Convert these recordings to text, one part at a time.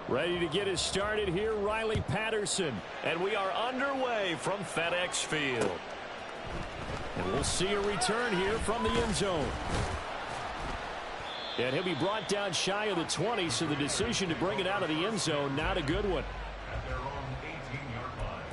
Ready to get us started here, Riley Patterson. And we are underway from FedEx Field. And we'll see a return here from the end zone. And he'll be brought down shy of the 20, so the decision to bring it out of the end zone, not a good one. At their own 18-yard line.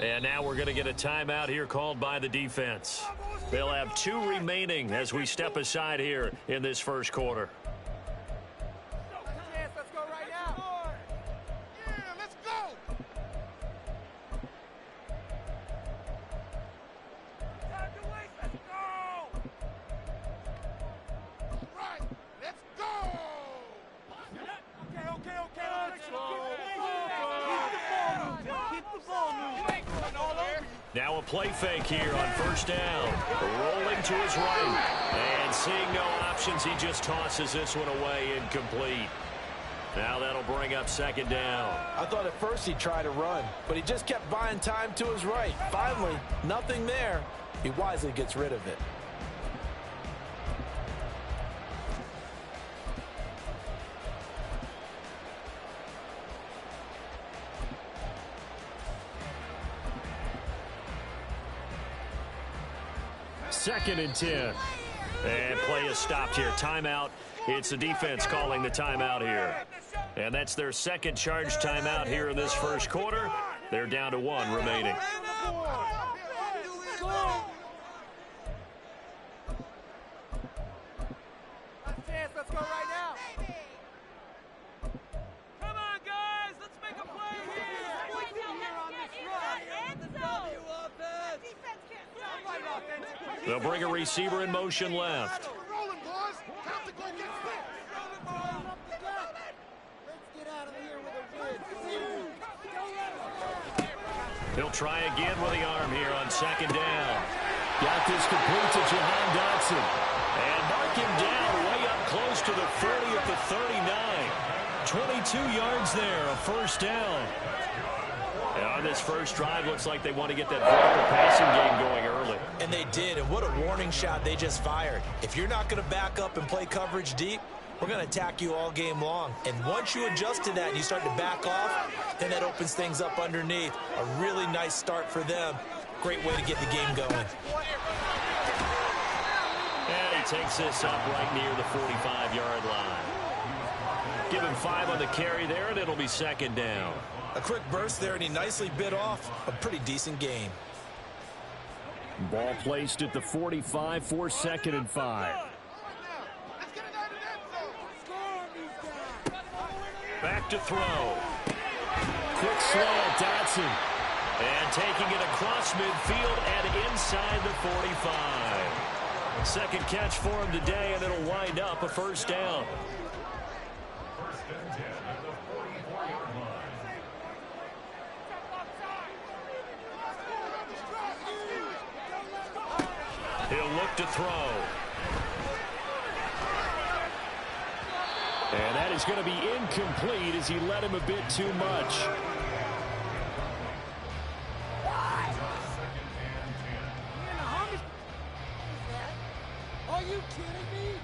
And now we're going to get a timeout here called by the defense. They'll have 2 remaining as we step aside here in this first quarter. Let's go right now. Yeah, let's go. Time to waste. Let's go. Right. Let's go. Okay. Keep the ball moving. Now a play fake here on first down. Rolling to his right. And seeing no options, he just tosses this one away incomplete. Now that'll bring up second down. I thought at first he'd try to run, but he just kept buying time to his right. Finally, nothing there. He wisely gets rid of it. Second and 10. And play is stopped here. Timeout. It's the defense calling the timeout here. And that's their second charge timeout here in this first quarter. They're down to 1 remaining. Let's go right now. Come on, guys. Let's make a play here. They'll bring a receiver in motion left. He'll try again with the arm here on second down. Got this complete to Jahan Dotson. And mark him down way up close to the 30 at the 39. 22 yards there, a first down. And on this first drive, looks like they want to get that vertical passing game going early. And they did, and what a warning shot they just fired. If you're not going to back up and play coverage deep, we're going to attack you all game long. And once you adjust to that and you start to back off, then that opens things up underneath. A really nice start for them. Great way to get the game going. And he takes this up right near the 45-yard line. Give him 5 on the carry there, and it'll be second down. A quick burst there, and he nicely bit off a pretty decent gain. Ball placed at the 45 for second and 5. Back to throw. Quick slant, Dotson. And taking it across midfield and inside the 45. Second catch for him today, and it'll wind up a first down. First and 10 at the 44-yard line. He'll look to throw. And that is going to be incomplete as he led him a bit too much. Are you kidding me?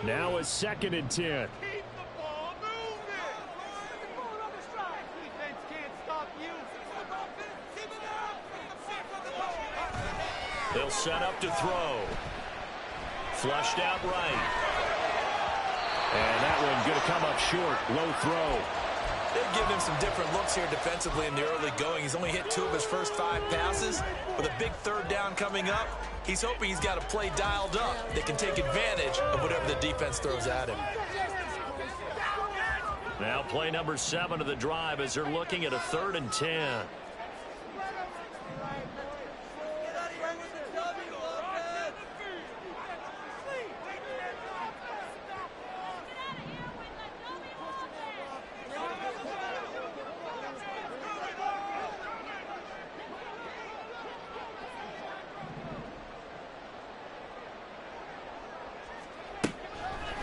Now a second and 10. Keep the ball moving. Put the ball on the strike. Defense can't stop you. Keep it up. They'll set up to throw. Flushed out right. And that one going to come up short. Low throw. They've given him some different looks here defensively in the early going. He's only hit 2 of his first 5 passes. With a big third down coming up, he's hoping he's got a play dialed up that can take advantage of whatever the defense throws at him. Now play number 7 of the drive as they're looking at a 3rd and 10.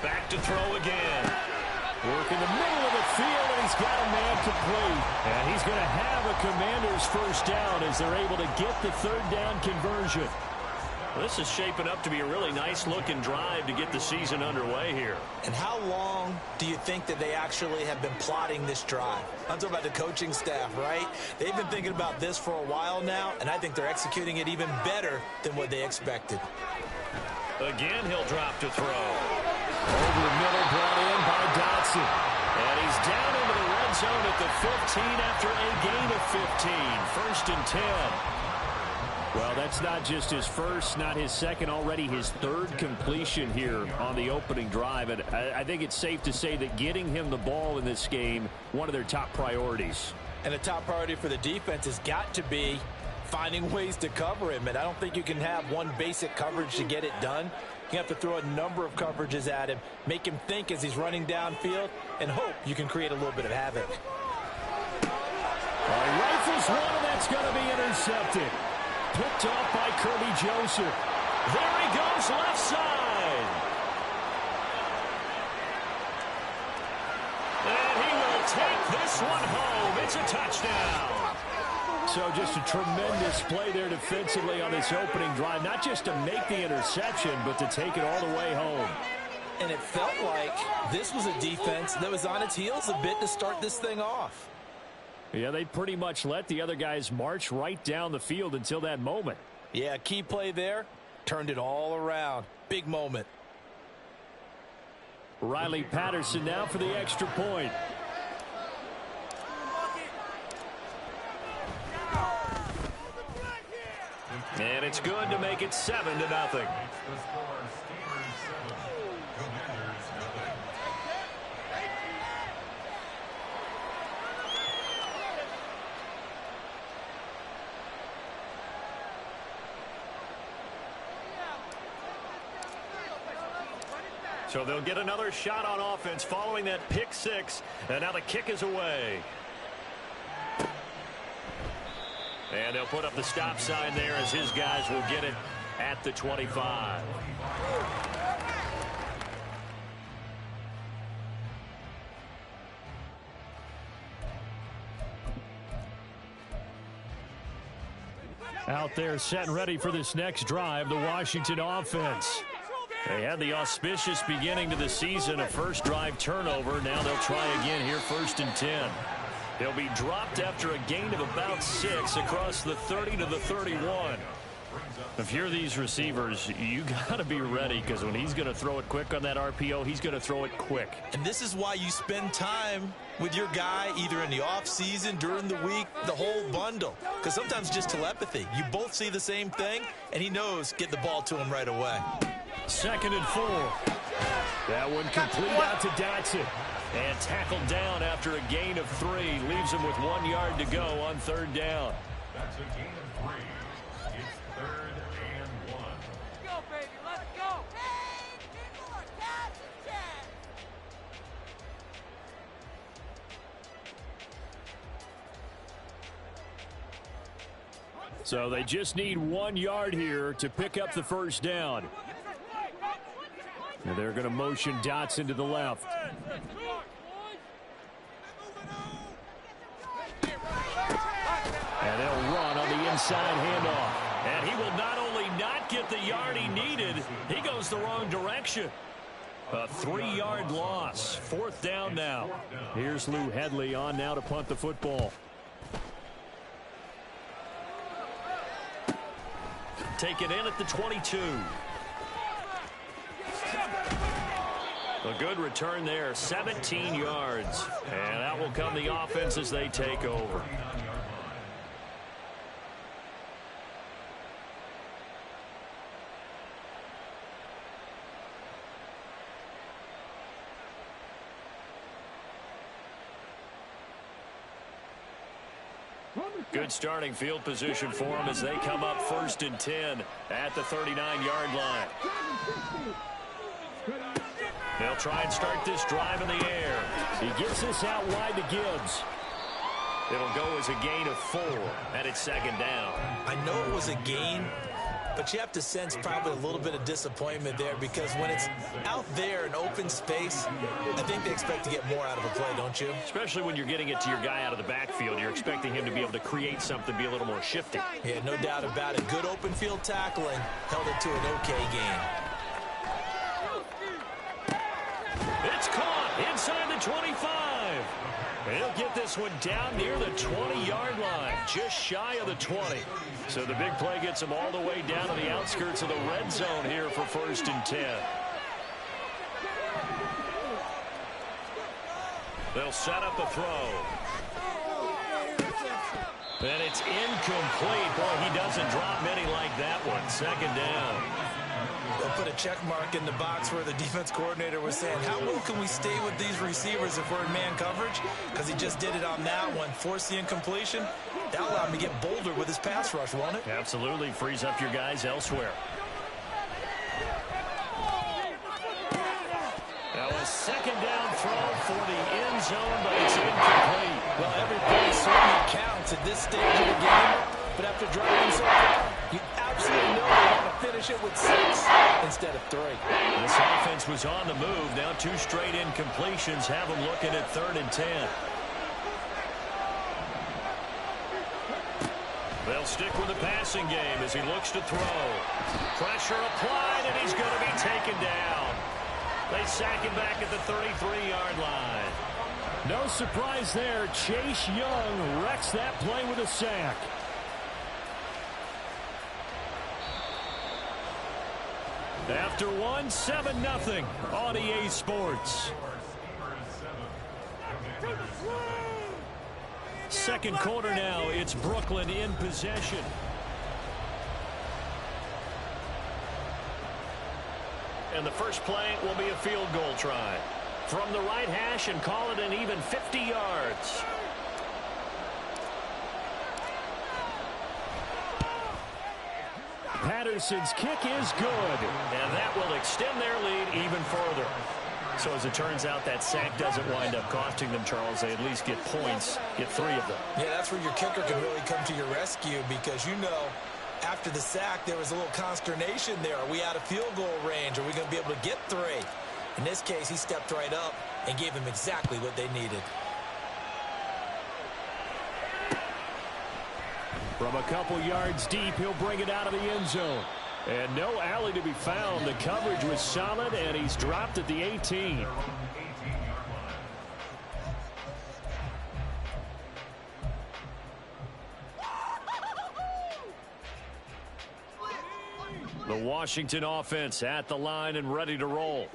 Back to throw again. Work in the middle of the field, and he's got a man complete. And he's going to have a Commanders first down as they're able to get the third down conversion. Well, this is shaping up to be a really nice-looking drive to get the season underway here. And how long do you think that they actually have been plotting this drive? I'm talking about the coaching staff, right? They've been thinking about this for a while now, and I think they're executing it even better than what they expected. Again, he'll drop to throw. Over the middle, brought in by Dotson. And he's down into the red zone at the 15 after a gain of 15. 1st and 10. Well, that's not just his first, not his second, already his third completion here on the opening drive. And I think it's safe to say that getting him the ball in this game, one of their top priorities. And a top priority for the defense has got to be finding ways to cover him. And I don't think you can have one basic coverage to get it done. You have to throw a number of coverages at him, make him think as he's running downfield, and hope you can create a little bit of havoc. He rifles one, and that's going to be intercepted. Picked off by Kirby Joseph. There he goes, left side. And he will take this one home. It's a touchdown. So just a tremendous play there defensively on this opening drive. Not just to make the interception, but to take it all the way home. And it felt like this was a defense that was on its heels a bit to start this thing off. Yeah, they pretty much let the other guys march right down the field until that moment. Yeah, key play there. Turned it all around. Big moment. Riley Patterson now for the extra point. And it's good to make it 7-0. The score, Steamers 7, Commanders nothing. So they'll get another shot on offense following that pick six. And now the kick is away. And they'll put up the stop sign there as his guys will get it at the 25. Out there set and ready for this next drive, the Washington offense. They had the auspicious beginning to the season, a first drive turnover. Now they'll try again here, 1st and 10. They'll be dropped after a gain of about 6 across the 30 to the 31. If you're these receivers, you got to be ready, because when he's going to throw it quick on that RPO, he's going to throw it quick. And this is why you spend time with your guy either in the offseason, during the week, the whole bundle. Because sometimes just telepathy. You both see the same thing, and he knows get the ball to him right away. 2nd and 4. That one complete out to Dotson. And tackled down after a gain of 3. Leaves him with 1 yard to go on 3rd down. That's a gain of 3. It's 3rd and 1. Let's go, baby. Let's go. Hey, people are catching Jack. So they just need 1 yard here to pick up the first down. And they're going to motion Dotson to the left. And they'll run on the inside handoff. And he will not only not get the yard he needed, he goes the wrong direction. A 3-yard loss. 4th down now. Here's Lou Headley on now to punt the football. Taken in at the 22. A good return there, 17 yards. And out will come the offense as they take over. Good starting field position for them as they come up 1st and 10 at the 39-yard line. They'll try and start this drive in the air. He gets this out wide to Gibbs. It'll go as a gain of 4, and it's 2nd down. I know it was a gain, but you have to sense probably a little bit of disappointment there because when it's out there in open space, I think they expect to get more out of a play, don't you? Especially when you're getting it to your guy out of the backfield. You're expecting him to be able to create something, be a little more shifty. Yeah, no doubt about it. Good open field tackling held it to an okay game. It's caught inside the 25. He'll get this one down near the 20-yard line, just shy of the 20. So the big play gets him all the way down to the outskirts of the red zone here for 1st and 10. They'll set up a throw. And it's incomplete. Boy, he doesn't drop many like that one. 2nd down. They'll put a check mark in the box where the defense coordinator was saying, how well can we stay with these receivers if we're in man coverage? Because he just did it on that one, forced the incompletion. That'll allow him to get bolder with his pass rush, won't it? Absolutely. Frees up your guys elsewhere. That was 2nd down throw for the end zone, but it's incomplete. Well, every play certainly counts at this stage of the game, but after driving so far, you absolutely know they want to finish it with 6 instead of 3. This offense was on the move. Now 2 straight incompletions have them looking at 3rd and 10. They'll stick with the passing game as he looks to throw. Pressure applied, and he's going to be taken down. They sack him back at the 33-yard line. No surprise there. Chase Young wrecks that play with a sack. After one, 7-0 on EA Sports. 2nd quarter now. It's Brooklyn in possession. And the first play will be a field goal try. From the right hash and call it an even 50 yards. Patterson's kick is good. And that will extend their lead even further. So as it turns out, that sack doesn't wind up costing them, Charles. They at least get points, get 3 of them. Yeah, that's where your kicker can really come to your rescue because you know after the sack there was a little consternation there. Are we out of field goal range? Are we going to be able to get 3? In this case, he stepped right up and gave them exactly what they needed. From a couple yards deep, he'll bring it out of the end zone. And no alley to be found. The coverage was solid, and he's dropped at the 18. The Washington offense at the line and ready to roll.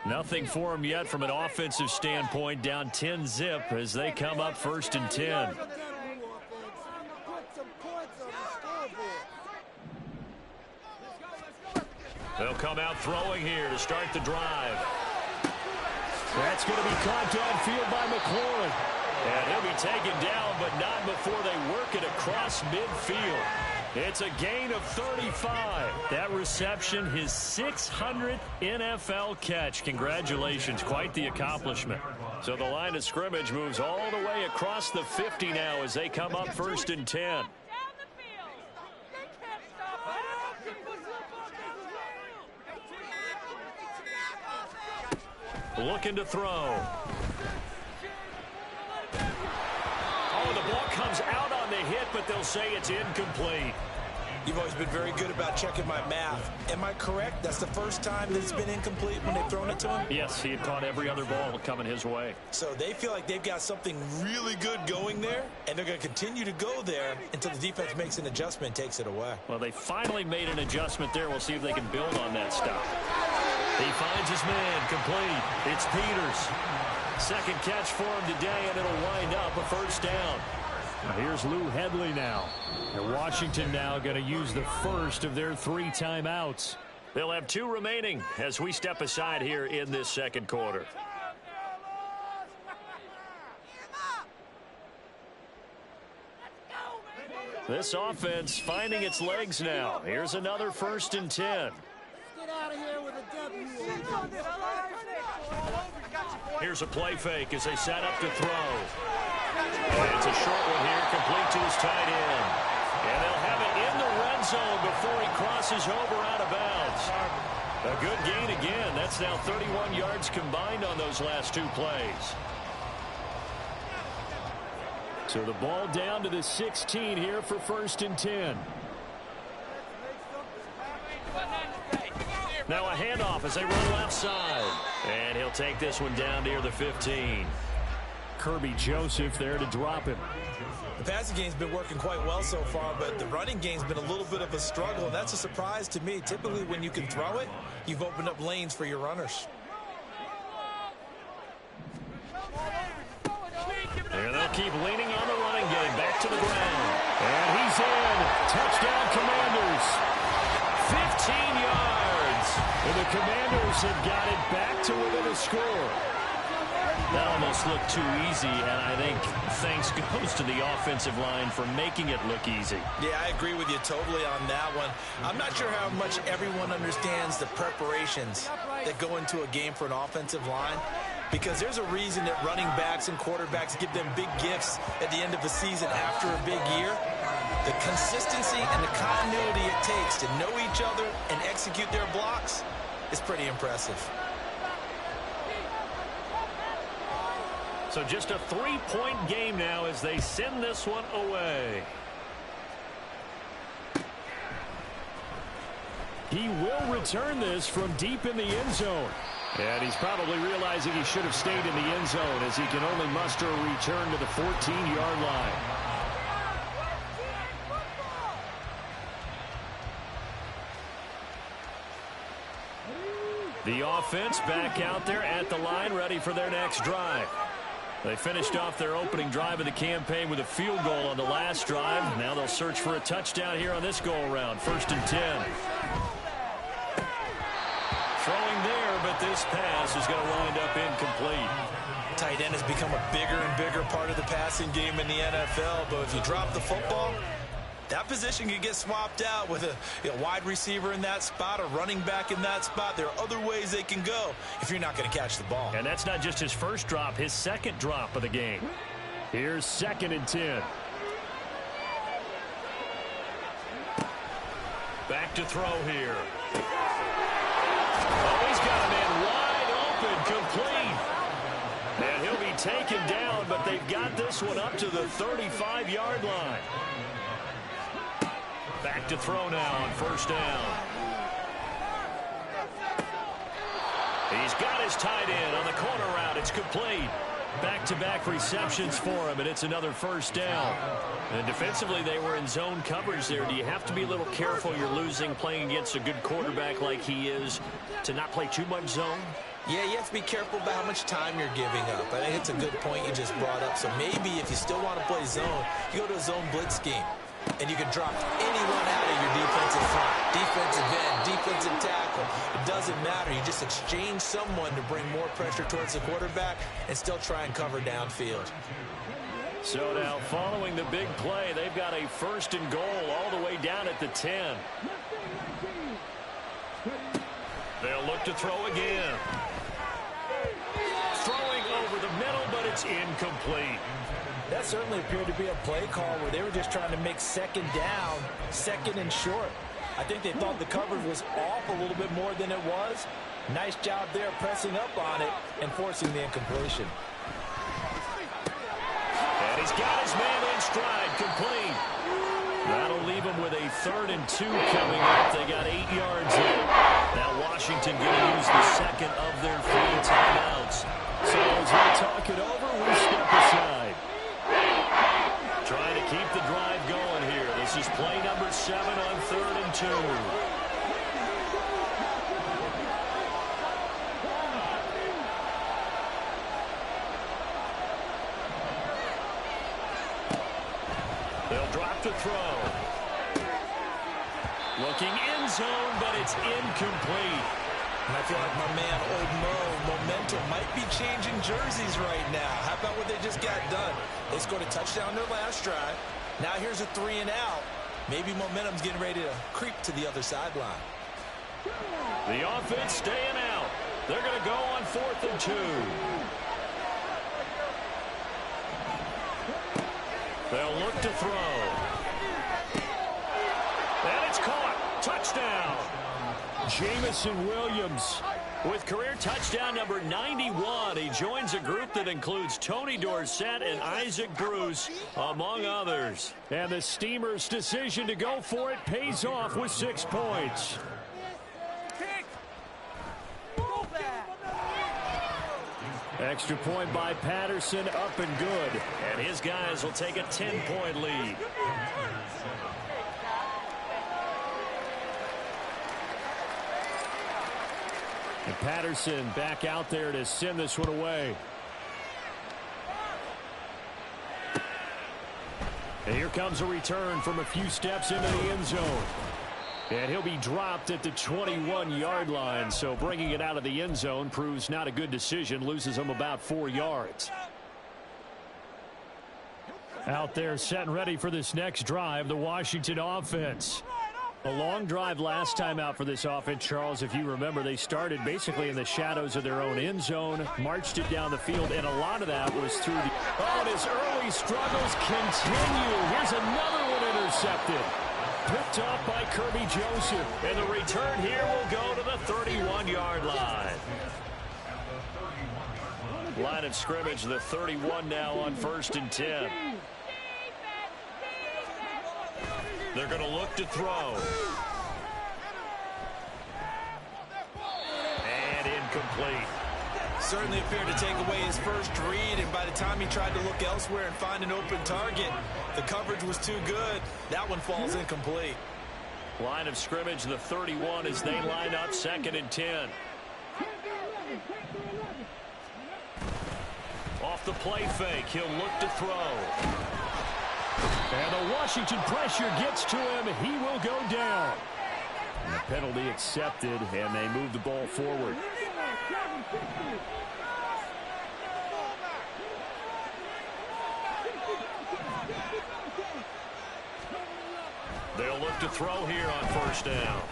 Nothing for them yet from an offensive standpoint. Down 10-zip as they come up 1st and 10. They'll come out throwing here to start the drive. That's going to be caught downfield by McLaurin. And he'll be taken down, but not before they work it across midfield. It's a gain of 35. That reception, his 600th NFL catch. Congratulations. Quite the accomplishment. So the line of scrimmage moves all the way across the 50 now as they come up 1st and 10. Looking to throw. Oh, the ball comes out on the hit, but they'll say it's incomplete. You've always been very good about checking my math. Am I correct? That's the first time that it's been incomplete when they've thrown it to him? Yes, he had caught every other ball coming his way. So they feel like they've got something really good going there, and they're going to continue to go there until the defense makes an adjustment and takes it away. Well, they finally made an adjustment there. We'll see if they can build on that stuff. He finds his man, complete. It's Peters. 2nd catch for him today, and it'll wind up a 1st down. Here's Lou Hedley now. And Washington now going to use the first of their 3 timeouts. They'll have 2 remaining as we step aside here in this 2nd quarter. This offense finding its legs now. Here's another 1st and 10. Get out of here with a W. Here's a play fake as they set up to throw. And it's a short one here, complete to his tight end. And they'll have it in the red zone before he crosses over out of bounds. A good gain again. That's now 31 yards combined on those last two plays. So the ball down to the 16 here for 1st and 10. Now a handoff as they run left side. And he'll take this one down near the 15. Kirby Joseph there to drop him. The passing game's been working quite well so far, but the running game's been a little bit of a struggle, and that's a surprise to me. Typically, when you can throw it, you've opened up lanes for your runners. And they'll keep leaning on the running game. Back to the ground. And he's in. Touchdown, Commanders. 15 yards. And the Commanders have got it back to within a score. That almost looked too easy, and I think thanks goes to the offensive line for making it look easy. Yeah, I agree with you totally on that one. I'm not sure how much everyone understands the preparations that go into a game for an offensive line, because there's a reason that running backs and quarterbacks give them big gifts at the end of the season after a big year. The consistency and the continuity it takes to know each other and execute their blocks is pretty impressive. So just a 3-point game now as they send this one away. He will return this from deep in the end zone. And he's probably realizing he should have stayed in the end zone as he can only muster a return to the 14-yard line. The offense back out there at the line, ready for their next drive. They finished off their opening drive of the campaign with a field goal on the last drive. Now they'll search for a touchdown here on this go-around. 1st and 10. Throwing there, but this pass is going to wind up incomplete. Tight end has become a bigger and bigger part of the passing game in the NFL, but if you drop the football, that position can get swapped out with a wide receiver in that spot, a running back in that spot. There are other ways they can go if you're not going to catch the ball. And that's not just his first drop, his second drop of the game. Here's 2nd and 10. Back to throw here. Oh, he's got a man wide open, complete. And he'll be taken down, but they've got this one up to the 35-yard line. Back to throw now on 1st down. He's got his tight end on the corner route. It's complete. Back-to-back receptions for him, and it's another 1st down. And defensively, they were in zone coverage there. Do you have to be a little careful you're losing playing against a good quarterback like he is to not play too much zone? Yeah, you have to be careful about how much time you're giving up. I think it's a good point you just brought up. So maybe if you still want to play zone, you go to a zone blitz scheme. And you can drop anyone out of your defensive front, defensive end, defensive tackle. It doesn't matter. You just exchange someone to bring more pressure towards the quarterback and still try and cover downfield. So now following the big play, they've got a 1st and goal all the way down at the 10. They'll look to throw again. Throwing over the middle, but it's incomplete. That certainly appeared to be a play call where they were just trying to make 2nd down, 2nd and short. I think they thought the coverage was off a little bit more than it was. Nice job there pressing up on it and forcing the incompletion. And he's got his man in stride, complete. That'll leave him with a 3rd and 2 coming up. They got 8 yards in. Now Washington going to use the 2nd of their 3 timeouts. So as we talk it over, we step aside. Trying to keep the drive going here. This is play number 7 on 3rd and 2. They'll drop the throw. Looking end zone, but it's incomplete. And I feel like my man, Old Mo, momentum might be changing jerseys right now. How about what they just got done? They scored a touchdown their last drive. Now here's a 3 and out. Maybe momentum's getting ready to creep to the other sideline. The offense staying out. They're going to go on 4th and 2. They'll look to throw. first down. Jamison Williams with career touchdown number 91. He joins a group that includes Tony Dorsett and Isaac Bruce, among others. And the Steamers' decision to go for it pays off with 6 points. Extra point by Patterson, up and good. And his guys will take a 10-point lead. And Patterson back out there to send this one away. And here comes a return from a few steps into the end zone. And he'll be dropped at the 21-yard line, so bringing it out of the end zone proves not a good decision, loses him about 4 yards. Out there set and ready for this next drive, the Washington offense. A long drive last time out for this offense, Charles. If you remember, they started basically in the shadows of their own end zone, marched it down the field, and a lot of that was through the... Oh, and his early struggles continue. Here's another one intercepted. Picked off by Kirby Joseph. And the return here will go to the 31-yard line. Line of scrimmage, the 31 now on 1st and 10. They're going to look to throw. And incomplete. Certainly appeared to take away his first read, and by the time he tried to look elsewhere and find an open target, the coverage was too good. That one falls incomplete. Line of scrimmage, the 31, as they line up 2nd and 10. Off the play fake, he'll look to throw. And the Washington pressure gets to him. He will go down. And the penalty accepted, and they move the ball forward. They'll look to throw here on 1st down.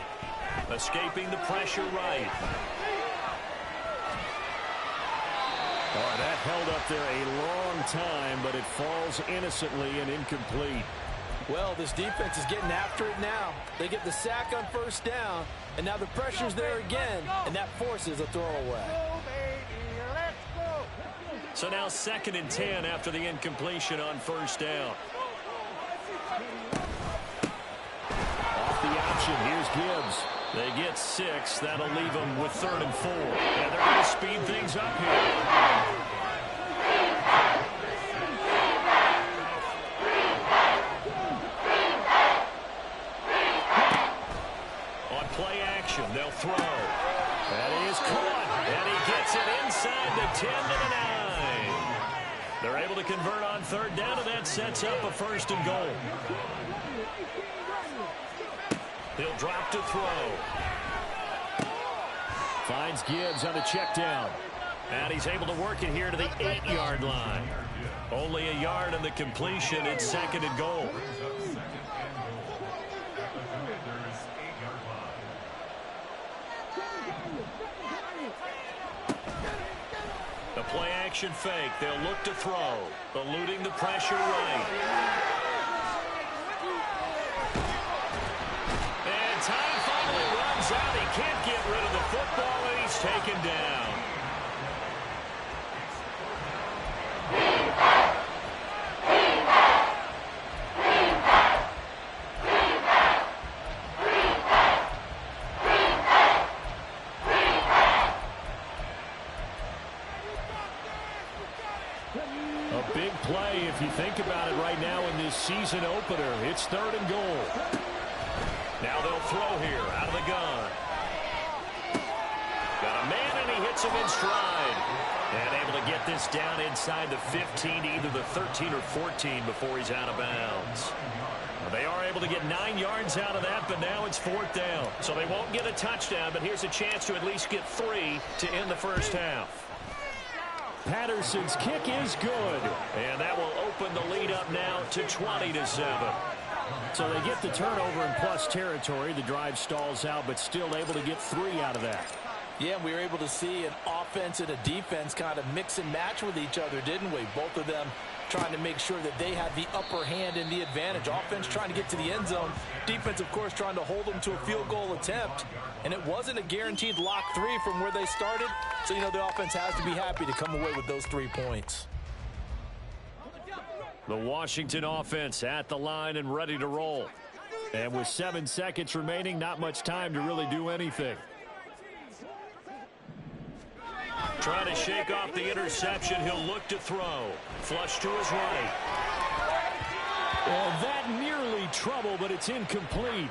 Escaping the pressure right. Oh, that held up there a long time, but it falls innocently and incomplete. Well, this defense is getting after it now. They get the sack on 1st down, and now the pressure's there again, and that forces a throwaway. So now 2nd and 10 after the incompletion on 1st down. Off the option, here's Gibbs. They get 6. That'll leave them with 3rd and 4. And they're going to speed things up here. On play action, they'll throw. And he is caught. And he gets it inside the 10 to the 9. They're able to convert on 3rd down, and that sets up a 1st and goal. He'll drop to throw. Finds Gibbs on the check down. And he's able to work it here to the 8-yard line. Only a yard on the completion. It's 2nd and goal. The play action fake. They'll look to throw. Eluding the pressure right. Time finally runs out. He can't get rid of the football, and he's taken down. A big play if you think about it right now in this season opener. It's 3rd and goal. Now they'll throw here out of the gun. Got a man, and he hits him in stride. And able to get this down inside the 15, either the 13 or 14 before he's out of bounds. They are able to get 9 yards out of that, but now it's 4th down. So they won't get a touchdown, but here's a chance to at least get 3 to end the 1st half. Patterson's kick is good. And that will open the lead up now to 20-7. So they get the turnover in plus territory. The drive stalls out, but still able to get 3 out of that. Yeah, we were able to see an offense and a defense kind of mix and match with each other, didn't we? Both of them trying to make sure that they have the upper hand and the advantage. Offense trying to get to the end zone. Defense, of course, trying to hold them to a field goal attempt. And it wasn't a guaranteed lock 3 from where they started. So, you know, the offense has to be happy to come away with those 3 points. The Washington offense at the line and ready to roll. And with 7 seconds remaining, not much time to really do anything. Trying to shake off the interception. He'll look to throw. Flush to his right. And that nearly trouble, but it's incomplete.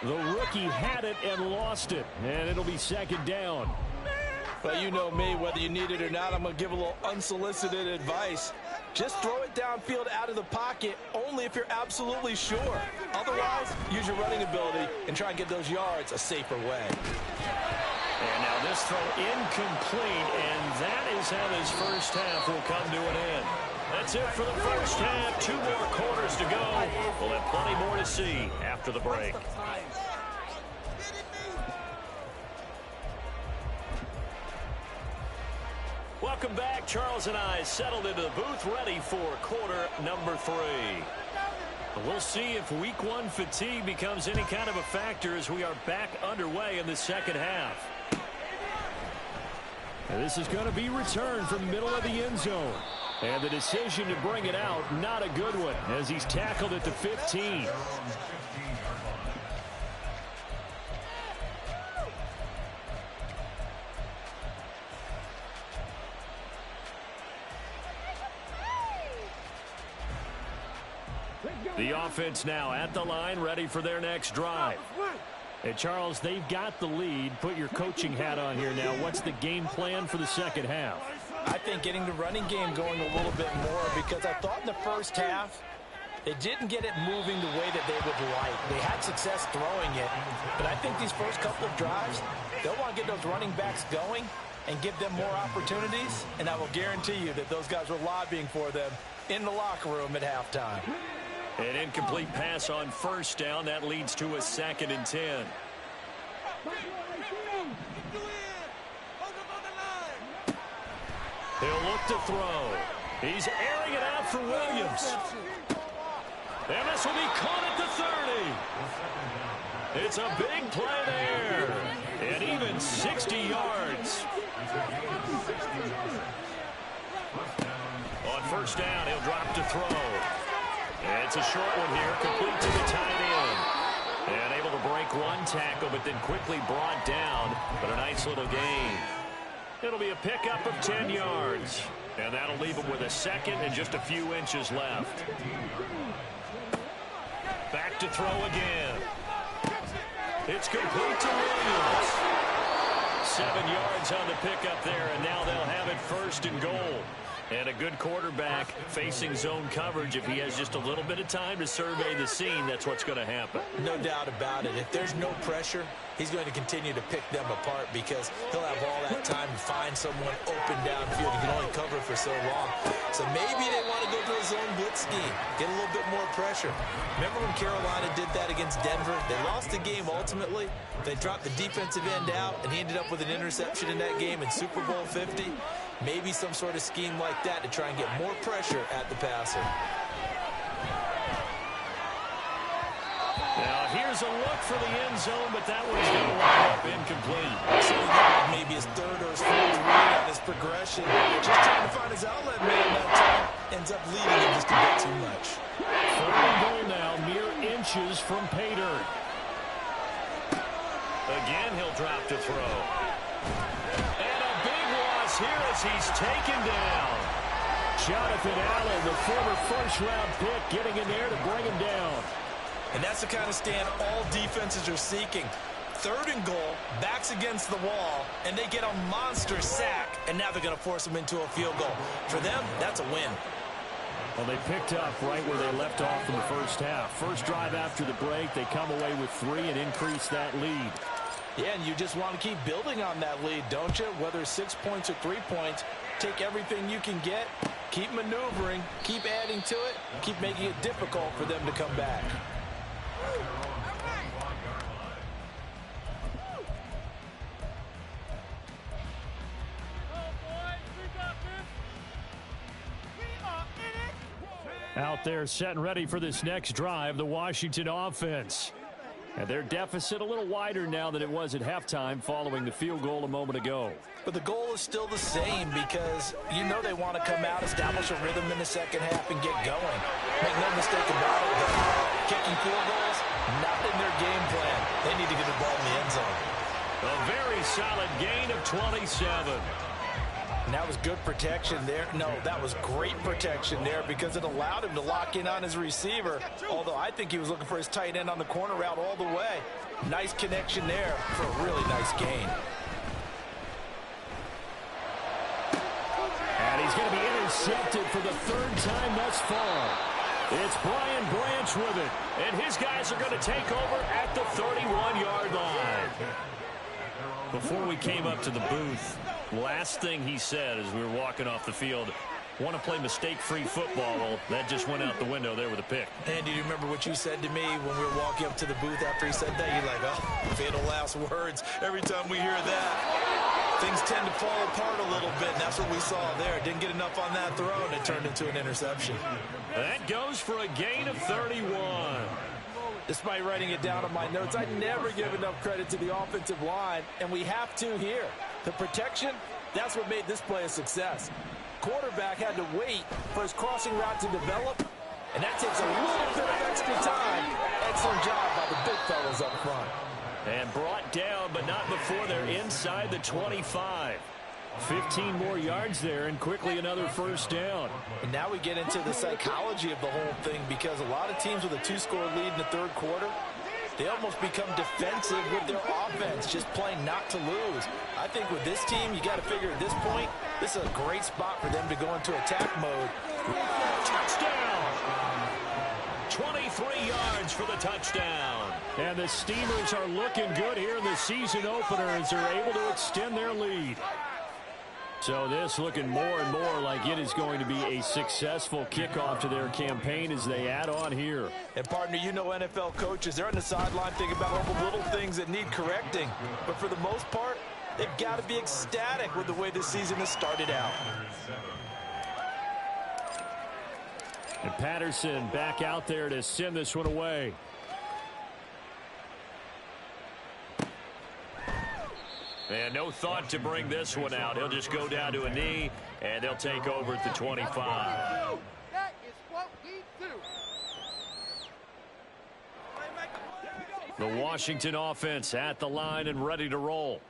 The rookie had it and lost it. And it'll be second down. But you know me, whether you need it or not, I'm going to give a little unsolicited advice. Just throw it downfield out of the pocket only if you're absolutely sure. Otherwise, use your running ability and try and get those yards a safer way. And now this throw incomplete, and that is how this first half will come to an end. That's it for the first half. 2 more quarters to go. We'll have plenty more to see after the break. Welcome back. Charles and I settled into the booth, ready for quarter number 3. We'll see if week 1 fatigue becomes any kind of a factor as we are back underway in the second half. And this is going to be returned from the middle of the end zone. And the decision to bring it out, not a good one, as he's tackled at the 15. The offense now at the line, ready for their next drive. Hey, Charles, they've got the lead. Put your coaching hat on here now. What's the game plan for the second half? I think getting the running game going a little bit more, because I thought in the first half they didn't get it moving the way that they would like. They had success throwing it, but I think these first couple of drives, they'll want to get those running backs going and give them more opportunities, and I will guarantee you that those guys were lobbying for them in the locker room at halftime. An incomplete pass on first down. That leads to a 2nd and 10. He'll look to throw. He's airing it out for Williams. And this will be caught at the 30. It's a big play there. And even 60 yards. On first down, he'll drop to throw. It's a short one here, complete to the tight end. And able to break 1 tackle, but then quickly brought down. But a nice little gain. It'll be a pickup of 10 yards. And that'll leave him with a 2nd and just a few inches left. Back to throw again. It's complete to Williams. 7 yards on the pickup there, and now they'll have it 1st and goal. And a good quarterback facing zone coverage. If he has just a little bit of time to survey the scene, that's what's going to happen. No doubt about it. If there's no pressure, he's going to continue to pick them apart, because he'll have all that time to find someone open downfield. He can only cover for so long. So maybe they want to go to a zone blitz scheme, get a little bit more pressure. Remember when Carolina did that against Denver? They lost the game ultimately. They dropped the defensive end out, and he ended up with an interception in that game in Super Bowl 50. Maybe some sort of scheme like that to try and get more pressure at the passer. Now here's a look for the end zone, but that one's going to wind up incomplete. So maybe his 3rd or his 4th read on his progression. Just trying to find his outlet man that time. Ends up leading him just a bit too much. 3rd and goal now, mere inches from pay dirt. Again, he'll drop to throw. And a big loss here as he's taken down. Jonathan Allen, the former 1st-round pick, getting in there to bring him down. And that's the kind of stand all defenses are seeking. 3rd and goal, backs against the wall, and they get a monster sack, and now they're going to force them into a field goal. For them, that's a win. Well, they picked up right where they left off in the first half. First drive after the break, they come away with 3 and increase that lead. Yeah, and you just want to keep building on that lead, don't you? Whether it's 6 points or 3 points, take everything you can get, keep maneuvering, keep adding to it, keep making it difficult for them to come back. Out there set and ready for this next drive, the Washington offense. And their deficit a little wider now than it was at halftime following the field goal a moment ago. But the goal is still the same because you know they want to come out, establish a rhythm in the second half, and get going. Make no mistake about it, though. Kicking field goals, not in their game plan. They need to get the ball in the end zone. A very solid gain of 27. And that was good protection there. No, that was great protection there because it allowed him to lock in on his receiver, although I think he was looking for his tight end on the corner route all the way. Nice connection there for a really nice gain. And he's going to be intercepted for the third time thus far. It's Brian Branch with it, and his guys are going to take over at the 31-yard line. Before we came up to the booth, last thing he said as we were walking off the field, want to play mistake-free football. Well, that just went out the window there with a pick. And do you remember what you said to me when we were walking up to the booth after he said that? You're like, oh, fatal last words. Every time we hear that, things tend to fall apart a little bit, and that's what we saw there. Didn't get enough on that throw, and it turned into an interception. That goes for a gain of 31. Despite writing it down on my notes, I never give enough credit to the offensive line, and we have to here. The protection, that's what made this play a success. Quarterback had to wait for his crossing route to develop, and that takes a little bit of extra time. Excellent job by the big fellas up front. And brought down, but not before they're inside the 25. 15 more yards there, and quickly another first down. And now we get into the psychology of the whole thing, because a lot of teams with a 2-score lead in the third quarter, they almost become defensive with their offense, just playing not to lose. I think with this team, you got to figure at this point, this is a great spot for them to go into attack mode. Touchdown! 23 yards for the touchdown. And the Steamers are looking good here in the season opener as they're able to extend their lead. So this looking more and more like it is going to be a successful kickoff to their campaign as they add on here. And partner, you know NFL coaches, they're on the sideline thinking about all the little things that need correcting. But for the most part, they've got to be ecstatic with the way this season has started out. And Patterson back out there to send this one away. And no thought to bring this one out. He'll just go down to a knee, and they'll take over at the 25. That is what we do. The Washington offense at the line and ready to roll.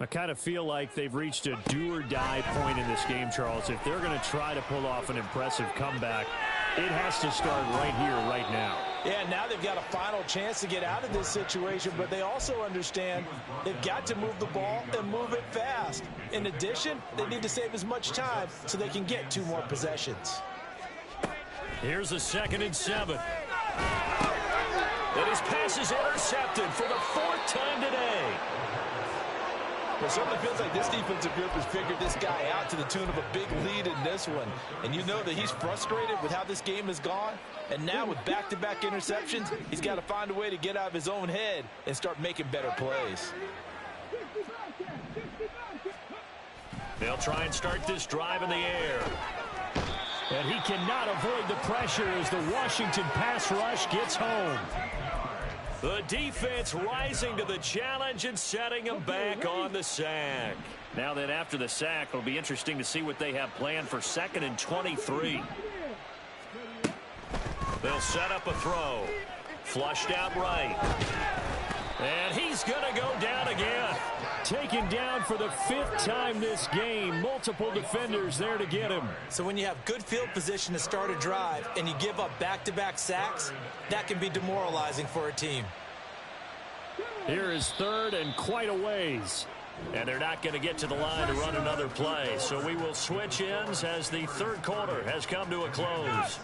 I kind of feel like they've reached a do-or-die point in this game, Charles. If they're going to try to pull off an impressive comeback, it has to start right here, right now. Yeah, now they've got a final chance to get out of this situation, but they also understand they've got to move the ball and move it fast. In addition, they need to save as much time so they can get 2 more possessions. Here's a 2nd and 7. And his pass is intercepted for the 4th time today. It certainly feels like this defensive group has figured this guy out to the tune of a big lead in this one. And you know that he's frustrated with how this game has gone. And now with back-to-back interceptions, he's got to find a way to get out of his own head and start making better plays. They'll try and start this drive in the air. And he cannot avoid the pressure as the Washington pass rush gets home. The defense rising to the challenge and setting him back on the sack. Now then, after the sack, it'll be interesting to see what they have planned for 2nd and 23. They'll set up a throw. Flushed out right. And he's going to go down again. Taken down for the 5th time this game. Multiple defenders there to get him. So when you have good field position to start a drive and you give up back-to-back sacks, that can be demoralizing for a team. Here is 3rd and quite a ways. And they're not going to get to the line to run another play. So we will switch ends as the 3rd quarter has come to a close.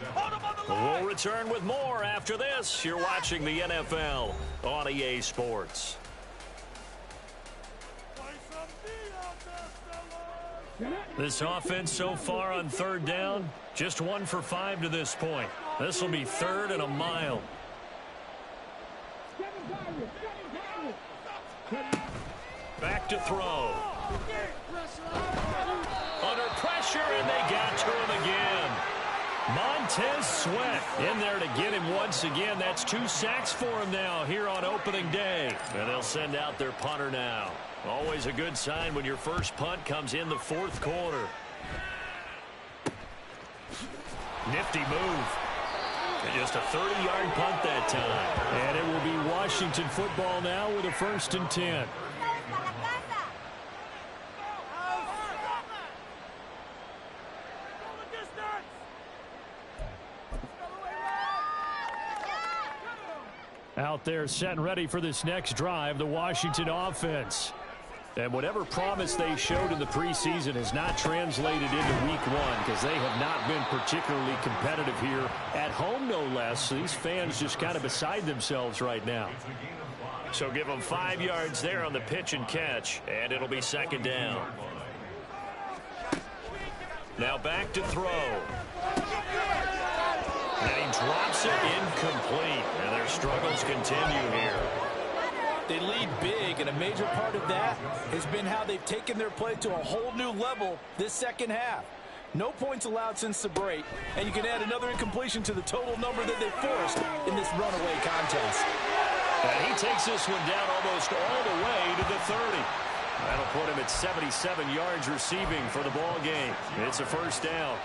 We'll return with more after this. You're watching the NFL on EA Sports. This offense so far on 3rd down, just 1 for 5 to this point. This will be 3rd and a mile. Back to throw. Under pressure, and they got to him again. Montez Sweat in there to get him once again. That's 2 sacks for him now here on opening day. And they'll send out their punter now. Always a good sign when your first punt comes in the 4th quarter. Nifty move. And just a 30-yard punt that time. And it will be Washington football now with a 1st and 10. Out there set and ready for this next drive, the Washington offense. And whatever promise they showed in the preseason has not translated into week 1 because they have not been particularly competitive here at home, no less. So these fans just kind of beside themselves right now. So give them 5 yards there on the pitch and catch, and it'll be 2nd down. Now back to throw. And he drops it incomplete, and their struggles continue here. They lead big, and a major part of that has been how they've taken their play to a whole new level this second half. No points allowed since the break, and you can add another incompletion to the total number that they forced in this runaway contest. And he takes this one down almost all the way to the 30. That'll put him at 77 yards receiving for the ball game. It's a 1st down.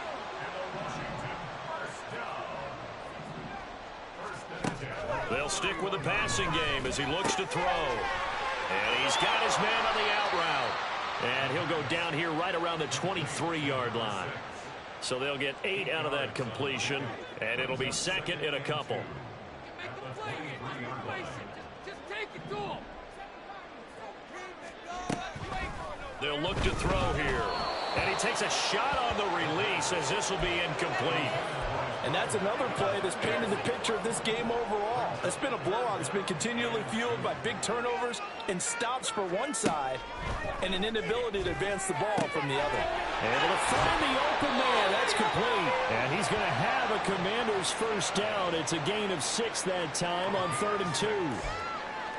They'll stick with the passing game as he looks to throw. And he's got his man on the out route. And he'll go down here right around the 23-yard line. So they'll get 8 out of that completion, and it'll be 2nd and a couple. Just take it to him. They'll look to throw here. And he takes a shot on the release as this will be incomplete. And that's another play that's painted the picture of this game overall. It's been a blowout. It's been continually fueled by big turnovers and stops for one side and an inability to advance the ball from the other. Able to find the open man. That's complete. And he's going to have a Commanders 1st down. It's a gain of 6 that time on 3rd and 2.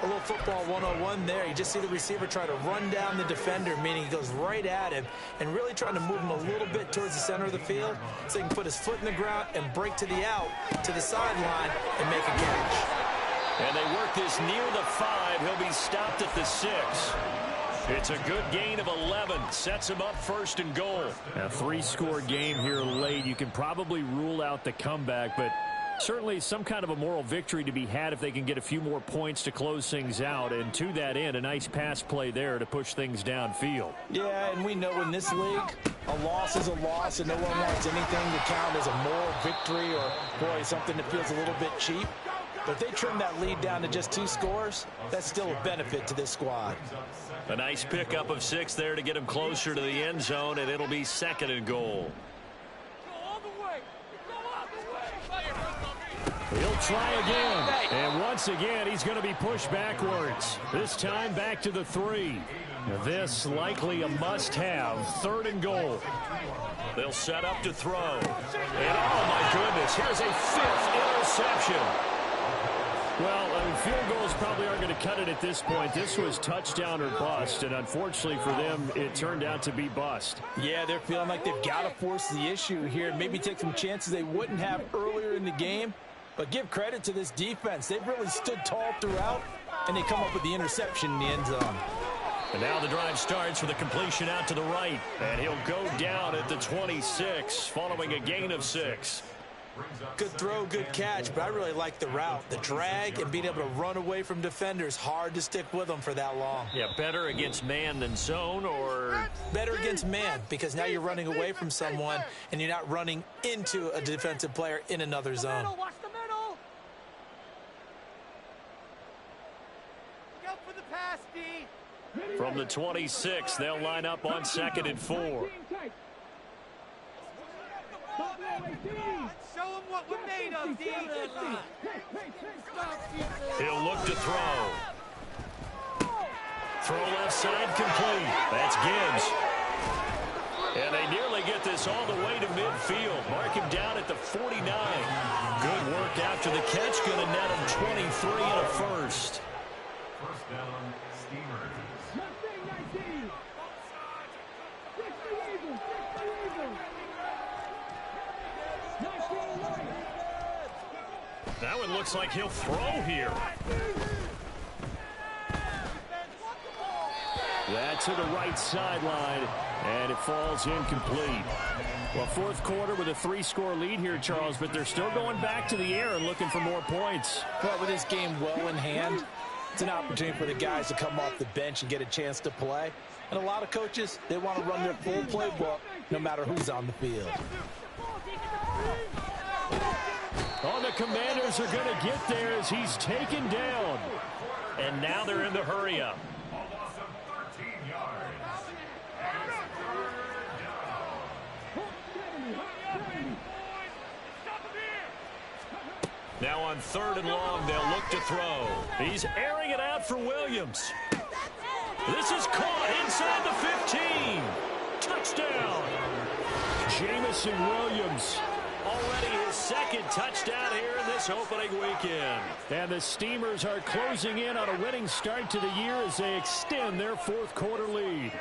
A little football 101 there. You just see the receiver try to run down the defender, meaning he goes right at him and really trying to move him a little bit towards the center of the field so he can put his foot in the ground and break to the out, to the sideline, and make a catch. And they work this near the 5. He'll be stopped at the 6. It's a good gain of 11. Sets him up 1st and goal. A 3-score game here late. You can probably rule out the comeback, but certainly some kind of a moral victory to be had if they can get a few more points to close things out. And to that end, a nice pass play there to push things downfield. Yeah, and we know in this league, a loss is a loss, and no one wants anything to count as a moral victory or, boy, something that feels a little bit cheap. But if they trim that lead down to just 2 scores, that's still a benefit to this squad. A nice pickup of 6 there to get him closer to the end zone, and it'll be 2nd and goal. He'll try again, and once again, he's going to be pushed backwards. This time back to the 3. This likely a must-have, 3rd and goal. They'll set up to throw. And oh, my goodness, here's a 5th interception. Well, I mean, field goals probably aren't going to cut it at this point. This was touchdown or bust, and unfortunately for them, it turned out to be bust. Yeah, they're feeling like they've got to force the issue here, maybe take some chances they wouldn't have earlier in the game. But give credit to this defense. They've really stood tall throughout, and they come up with the interception in the end zone. And now the drive starts with a completion out to the right. And he'll go down at the 26 following a gain of 6. Good throw, good catch, but I really like the route. The drag and being able to run away from defenders, hard to stick with them for that long. Yeah, better against man than zone, or better against man, because now you're running away from someone and you're not running into a defensive player in another zone. Watch the middle. Look out for the pass, D. From the 26, they'll line up on 2nd and 4. Show them what we're made of, D. He'll look to throw. Throw left side complete. That's Gibbs. And they nearly get this all the way to midfield. Mark him down at the 49. Good work after the catch. Going to net him 23 and a 1st. 1st down, Steamers. Now it looks like he'll throw here. That to the right sideline, and it falls incomplete. Well, fourth quarter with a 3-score lead here, Charles, but they're still going back to the air and looking for more points. Well, with this game well in hand, it's an opportunity for the guys to come off the bench and get a chance to play. And a lot of coaches, they want to run their full playbook no matter who's on the field. Oh, the Commanders are going to get there as he's taken down. And now they're in the hurry-up. Almost 13 yards. And it's third down. Now on 3rd and long, they'll look to throw. He's airing it out for Williams. This is caught inside the 15. Touchdown. Jamison Williams. Already his 2nd touchdown here in this opening weekend. And the Steamers are closing in on a winning start to the year as they extend their 4th quarter lead.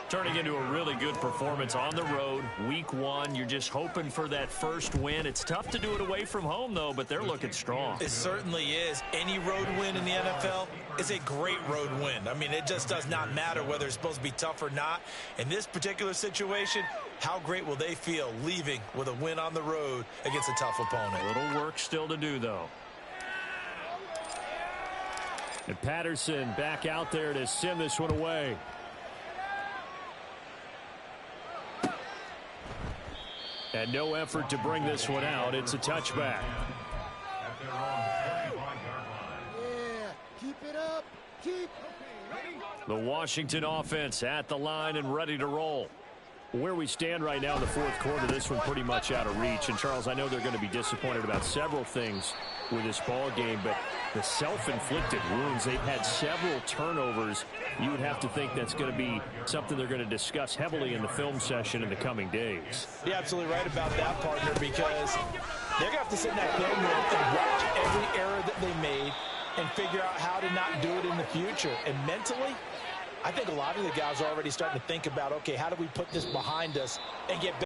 Turning into a really good performance on the road. Week 1, you're just hoping for that first win. It's tough to do it away from home, though, but they're looking strong. It certainly is. Any road win in the NFL is a great road win. I mean, it just does not matter whether it's supposed to be tough or not. In this particular situation, how great will they feel leaving with a win on the road against a tough opponent? A little work still to do, though. And Patterson back out there to send this one away. And no effort to bring this one out. It's a touchback. At their own 35-yard line. Yeah, keep it up. Keep. The Washington offense at the line and ready to roll. Where we stand right now in the 4th quarter, this one pretty much out of reach. And, Charles, I know they're going to be disappointed about several things with this ball game, but the self-inflicted wounds, they've had several turnovers. You would have to think that's going to be something they're going to discuss heavily in the film session in the coming days. You're absolutely right about that, partner, because they're going to have to sit in that film room and watch every error that they made and figure out how to not do it in the future. And mentally, I think a lot of the guys are already starting to think about, okay, how do we put this behind us and get